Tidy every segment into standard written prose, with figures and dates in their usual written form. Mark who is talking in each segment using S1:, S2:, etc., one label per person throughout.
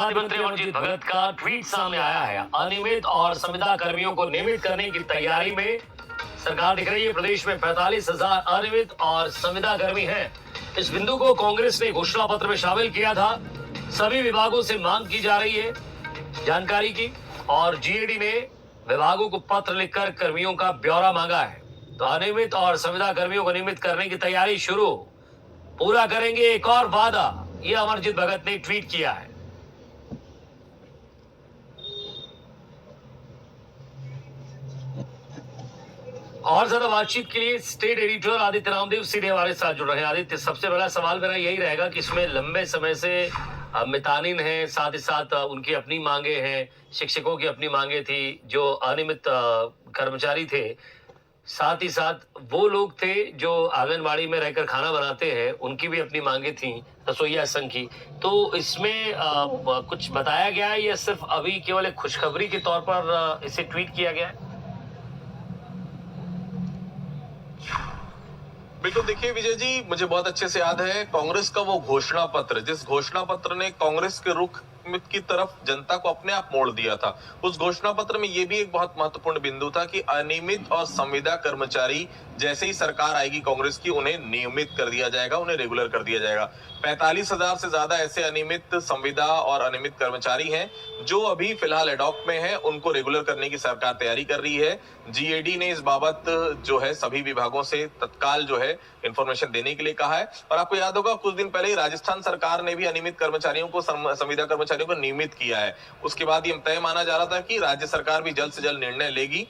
S1: मंत्री अमरजीत भगत का ट्वीट सामने आया है। अनियमित और संविदा कर्मियों को नियमित करने की तैयारी में सरकार दिख रही है। प्रदेश में 45,000 अनियमित और संविदा कर्मी हैं। इस बिंदु को कांग्रेस ने घोषणा पत्र में शामिल किया था। सभी विभागों से मांग की जा रही है जानकारी की, और जीएडी ने विभागों को पत्र लिखकर कर्मियों का ब्यौरा मांगा है। तो अनियमित और संविदा कर्मियों को नियमित करने की तैयारी शुरू, पूरा करेंगे एक और वादा, यह अमरजीत भगत ने ट्वीट किया है। और ज्यादा बातचीत के लिए स्टेट एडिटर आदित्य रामदेव सीधे हमारे साथ जुड़ रहे हैं। आदित्य, सबसे बड़ा सवाल मेरा यही रहेगा कि इसमें लंबे समय से मितानिन है, साथ ही साथ उनकी अपनी मांगे हैं, शिक्षकों की अपनी मांगे थी, जो अनियमित कर्मचारी थे, साथ ही साथ वो लोग थे जो आंगनबाड़ी में रहकर खाना बनाते हैं, उनकी भी अपनी मांगे थी, रसोईया संघ की। तो इसमें कुछ बताया गया है या सिर्फ अभी केवल एक खुशखबरी के तौर पर इसे ट्वीट किया गया है?
S2: बिल्कुल, देखिए विजय जी, मुझे बहुत अच्छे से याद है कांग्रेस का वो घोषणा पत्र, जिस घोषणा पत्र ने कांग्रेस के रुख की तरफ जनता को अपने आप मोड़ दिया था। उस घोषणा पत्र में ये भी एक बहुत महत्वपूर्ण बिंदु था कि अनियमित और संविदा कर्मचारी जैसे ही सरकार आएगी कांग्रेस की, उन्हें नियमित कर दिया जाएगा, उन्हें रेगुलर कर दिया जाएगा। 45,000 से ज्यादा ऐसे अनियमित संविदा और अनियमित कर्मचारी हैं जो अभी फिलहाल एडॉक में हैं, उनको रेगुलर करने की सरकार तैयारी कर रही है। जीएडी ने इस बाबत जो है सभी विभागों से तत्काल जो है इंफॉर्मेशन देने के लिए कहा है। और आपको याद होगा कुछ दिन पहले ही राजस्थान सरकार ने भी अनियमित कर्मचारियों को, संविदा कर्मचारियों को नियमित किया है। उसके बाद ये तय माना जा रहा था कि राज्य सरकार भी जल्द से जल्द निर्णय लेगी।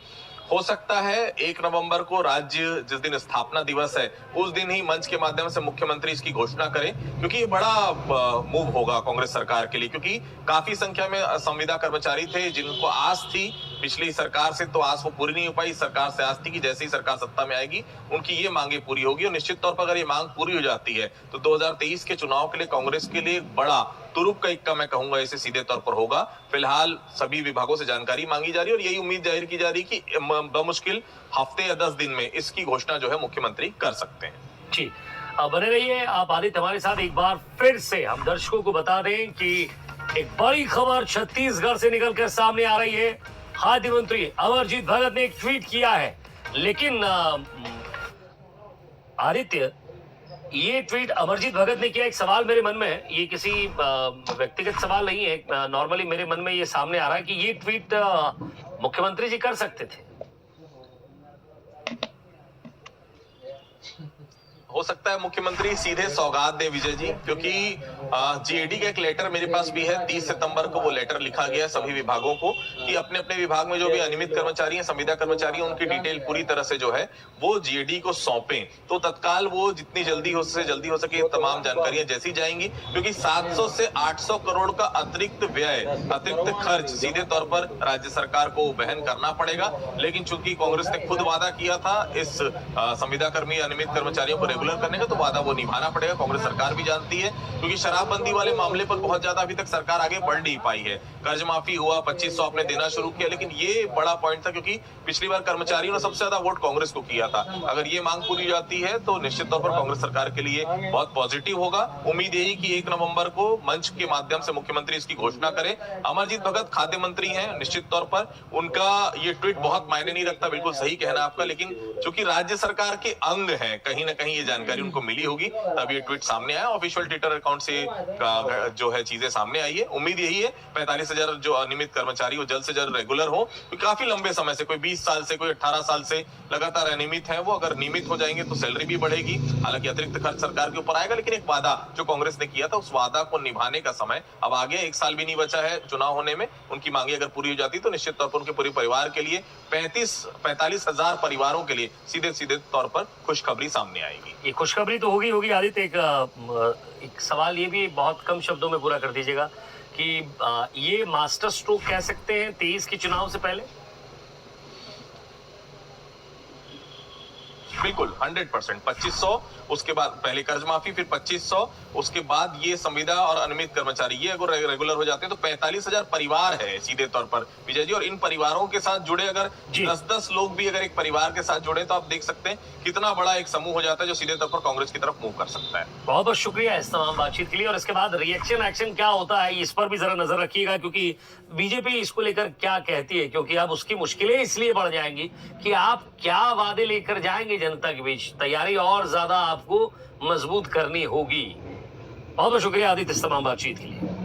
S2: हो सकता है 1 नवंबर को राज्य, जिस दिन स्थापना दिवस है, उस दिन ही मंच के माध्यम से मुख्यमंत्री इसकी घोषणा करें, क्योंकि ये बड़ा मूव होगा कांग्रेस सरकार के लिए। क्योंकि काफी संख्या में संविदा कर्मचारी थे जिनको आस थी पिछली सरकार से, तो आस वो पूरी नहीं हो पाई। सरकार से आस थी कि जैसे ही सरकार सत्ता में आएगी उनकी ये मांगे पूरी होगी, और निश्चित तौर पर अगर ये मांग पूरी हो जाती है तो 2023 के चुनाव के लिए कांग्रेस के लिए एक बड़ा तुरुप का इक्का, मैं कहूंगा, इसे सीधे तौर पर होगा। फिलहाल सभी विभागों से जानकारी मांगी जा रही है और यही उम्मीद जाहिर की जा रही है कि बमुश्किल हफ्ते या 10 दिन में इसकी घोषणा जो है मुख्यमंत्री कर सकते हैं।
S1: जी, बने रहिए आप आदित्य हमारे साथ। एक बार फिर से हम दर्शकों को बता दें कि एक बड़ी खबर छत्तीसगढ़ से निकलकर सामने आ रही है। खाद्य मंत्री अमरजीत भगत ने एक ट्वीट किया है, लेकिन आदित्य, ये ट्वीट अमरजीत भगत ने किया, एक सवाल मेरे मन में है, ये किसी व्यक्तिगत सवाल नहीं है, नॉर्मली मेरे मन में ये सामने आ रहा है कि ये ट्वीट मुख्यमंत्री जी कर सकते थे।
S2: हो सकता है मुख्यमंत्री सीधे सौगात दे विजय जी, क्योंकि जीएडी का एक लेटर मेरे पास भी है। 30 सितंबर को वो लेटर लिखा गया सभी विभागों को कि अपने अपने विभाग में जो भी अनियमित कर्मचारी हैं, संविदा कर्मचारी हैं, उनकी डिटेल पूरी तरह से जो है वो जीएडी को सौंपें। तो तत्काल वो जितनी जल्दी हो सके तमाम जानकारियां जैसी जाएंगी, क्योंकि 700 से 800 करोड़ का अतिरिक्त व्यय, अतिरिक्त खर्च सीधे तौर पर राज्य सरकार को वहन करना पड़ेगा। लेकिन चूंकि कांग्रेस ने खुद वादा किया था इस संविदा कर्मी, अनियमित कर्मचारियों को रेगुलर करने का, तो वादा वो निभाना पड़ेगा। कांग्रेस सरकार भी जानती है, क्योंकि शराबबंदी वाले मामले पर बहुत ज्यादा अभी तक सरकार आगे बढ़ नहीं पाई है। कर्ज माफी हुआ, 2500 आपने देना शुरू किया, लेकिन ये बड़ा पॉइंट था, क्योंकि पिछली बार कर्मचारियों ने सबसे ज्यादा वोट कांग्रेस को किया था। अगर ये मांग पूरी हो जाती है तो निश्चित तौर पर कांग्रेस सरकार के लिए बहुत पॉजिटिव होगा। उम्मीद यही कि 1 नवंबर को मंच के माध्यम से मुख्यमंत्री इसकी घोषणा करें। अमरजीत भगत खाद्य मंत्री हैं, निश्चित तौर पर उनका ये ट्वीट बहुत मायने नहीं रखता, बिल्कुल सही कहना आपका, लेकिन चूंकि राज्य सरकार के अंग है, कहीं ना कहीं ये जानकारी उनको मिली होगी, तब ये ट्वीट सामने आया। ऑफिशियल ट्विटर अकाउंट से जो है चीजें सामने आई है। उम्मीद यही है 45,000 जो अनियमित कर्मचारी वो जल्द से जल्द रेगुलर हो। काफी लंबे समय से, कोई 20 साल से, कोई 18 साल से लगातार अनियमित है, वो अगर नियमित हो जाएंगे तो सैलरी भी बढ़ेगी। हालांकि अतिरिक्त खर्च सरकार के ऊपर आएगा, लेकिन एक वादा जो कांग्रेस ने किया था, उस वादा को निभाने का समय अब आ गया। 1 साल भी नहीं बचा है चुनाव होने में। उनकी मांगे अगर पूरी हो जाती तो निश्चित तौर पर उनके पूरे परिवार के लिए, 45,000 परिवारों के लिए सीधे तौर पर खुशखबरी सामने आएगी।
S1: ये खुशखबरी तो होगी आदित्य। एक सवाल ये भी बहुत कम शब्दों में पूरा कर दीजिएगा कि ये मास्टर स्ट्रोक कह सकते हैं 23 के चुनाव से पहले?
S2: बिल्कुल 100%। 2500, उसके बाद पहले कर्ज माफी, फिर 2500, उसके बाद ये संविदा और अनियमित कर्मचारी, ये अगर रेगुलर हो जाते हैं तो 45,000 परिवार है सीधे तौर पर विजय जी। और इन परिवारों के साथ जुड़े अगर
S1: जी।
S2: 10-10 लोग भी अगर एक परिवार के साथ जुड़े तो आप देख सकते हैं कितना बड़ा एक समूह हो जाता है जो सीधे तौर पर कांग्रेस की तरफ मूव कर सकता है।
S1: बहुत बहुत शुक्रिया इस तमाम बातचीत के लिए। और इसके बाद रिएक्शन एक्शन क्या होता है इस पर भी जरा नजर रखिएगा, क्योंकि बीजेपी इसको लेकर क्या कहती है, क्योंकि अब उसकी मुश्किलें इसलिए बढ़ जाएंगी कि आप क्या वादे लेकर जाएंगे जनता के बीच। तैयारी और ज्यादा आपको मजबूत करनी होगी। बहुत बहुत शुक्रिया आदित्य इस तमाम बातचीत के लिए।